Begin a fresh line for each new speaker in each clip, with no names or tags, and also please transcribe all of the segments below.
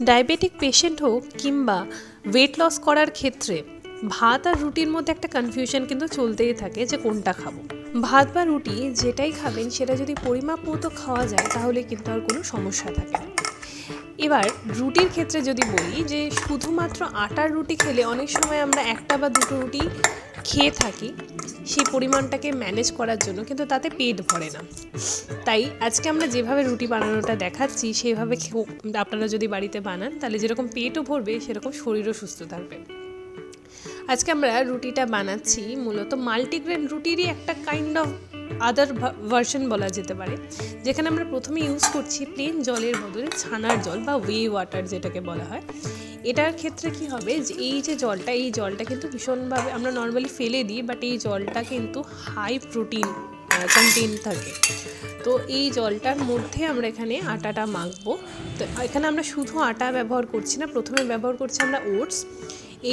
Diabetic patient হোক কিংবা weight loss করার ক্ষেত্রে ভাত আর রুটির মধ্যে একটা কনফিউশন কিন্তু চলতেই থাকে যে কোনটা খাবো। ভাত বা রুটি যেটাই খাবেন সেটা যদি পরিমাপ মতো খাওয়া যায় তাহলে কিন্তু আর কোনো সমস্যা থাকে না। এবার রুটির ক্ষেত্রে যদি বলি যে শুধুমাত্র আটার রুটি খেলে অনেক সময় আমরা একটা বা দুটো রুটি খেয়ে থাকি সেই পরিমাণটাকে ম্যানেজ করার জন্য, কিন্তু তাতে পেট ভরে না। তাই আজকে আমরা যেভাবে রুটি বানানোটা দেখাচ্ছি সেইভাবে আপনারা যদি বাড়িতে বানান তাহলে যেরকম পেটও ভরবে সেরকম শরীরও সুস্থ থাকবে। আজকে আমরা রুটিটা বানাচ্ছি মূলত মাল্টিগ্রেন রুটিরই একটা কাইন্ড অফ আদার ভার্সন বলা যেতে পারে, যেখানে আমরা প্রথমে ইউজ করছি প্লেন জলের বদলে ছানার জল বা ওয়ে ওয়াটার যেটাকে বলা হয়। এটার ক্ষেত্রে কি হবে যে এই জলটা কিন্তু ভীষণভাবে আমরা নর্মালি ফেলে দিই, বাট এই জলটা কিন্তু হাই প্রোটিন কন্টেন্ট থাকে। তো এই জলটার মধ্যে আমরা এখানে আটাটা মাখবো। তো এখানে আমরা শুধু আটা ব্যবহার করছি না, প্রথমে ব্যবহার করছি আমরা ওটস।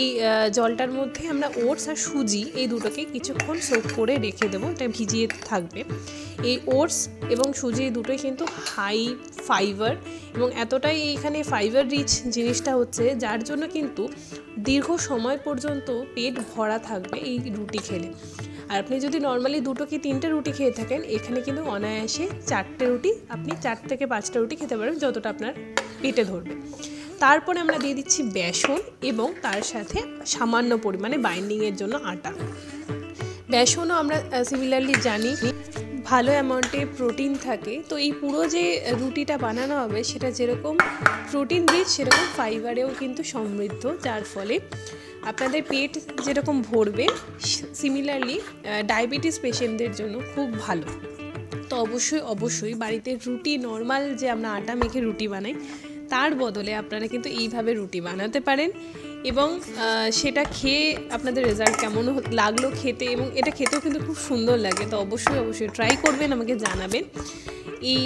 এই জলটার মধ্যে আমরা ওটস আর সুজি এই দুটোকে কিছুক্ষণ সোক করে রেখে দেবো, এটা ভিজিয়ে থাকবে। এই ওটস এবং সুজি দুটোই কিন্তু হাই ফাইবার এবং এতটাই এইখানে ফাইবার রিচ জিনিসটা হচ্ছে যার জন্য কিন্তু দীর্ঘ সময় পর্যন্ত পেট ভরা থাকবে এই রুটি খেলে। আর আপনি যদি নর্মালি 2 কি 3টে রুটি খেয়ে থাকেন, এখানে কিন্তু অনায়াসে 4টে রুটি আপনি 4 থেকে 5টা রুটি খেতে পারেন যতটা আপনার পেটে ধরবে। তারপরে আমরা দিয়ে দিচ্ছি বেসন এবং তার সাথে সামান্য পরিমাণে বাইন্ডিংয়ের জন্য আটা। বেসনও আমরা সিমিলারলি জানি ভালো অ্যামাউন্টে প্রোটিন থাকে। তো এই পুরো যে রুটিটা বানানো হবে সেটা যেরকম প্রোটিন রিচ সেরকম ফাইবারেও কিন্তু সমৃদ্ধ, যার ফলে আপনাদের পেট যেরকম ভরবে সিমিলারলি ডায়াবেটিস পেশেন্টদের জন্য খুব ভালো। তো অবশ্যই বাড়িতে রুটি নর্মাল যে আমরা আটা মেখে রুটি বানাই তার বদলে আপনারা কিন্তু এইভাবে রুটি বানাতে পারেন এবং সেটা খেয়ে আপনাদের রেজাল্ট কেমন লাগলো খেতে, এবং এটা খেতেও কিন্তু খুব সুন্দর লাগে। তো অবশ্যই ট্রাই করবেন, আমাকে জানাবেন এই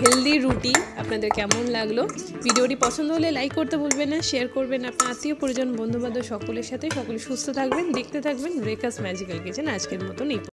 হেলদি রুটি আপনাদের কেমন লাগলো। ভিডিওটি পছন্দ হলে লাইক করতে ভুলবেন না, শেয়ার করবেন আপনার আত্মীয় পরিজন বন্ধুবান্ধব সকলের সাথে। সকলে সুস্থ থাকবেন, দেখতে থাকবেন ব্রেকফাস্ট ম্যাজিক্যাল কিচেন। আজকের মতন এই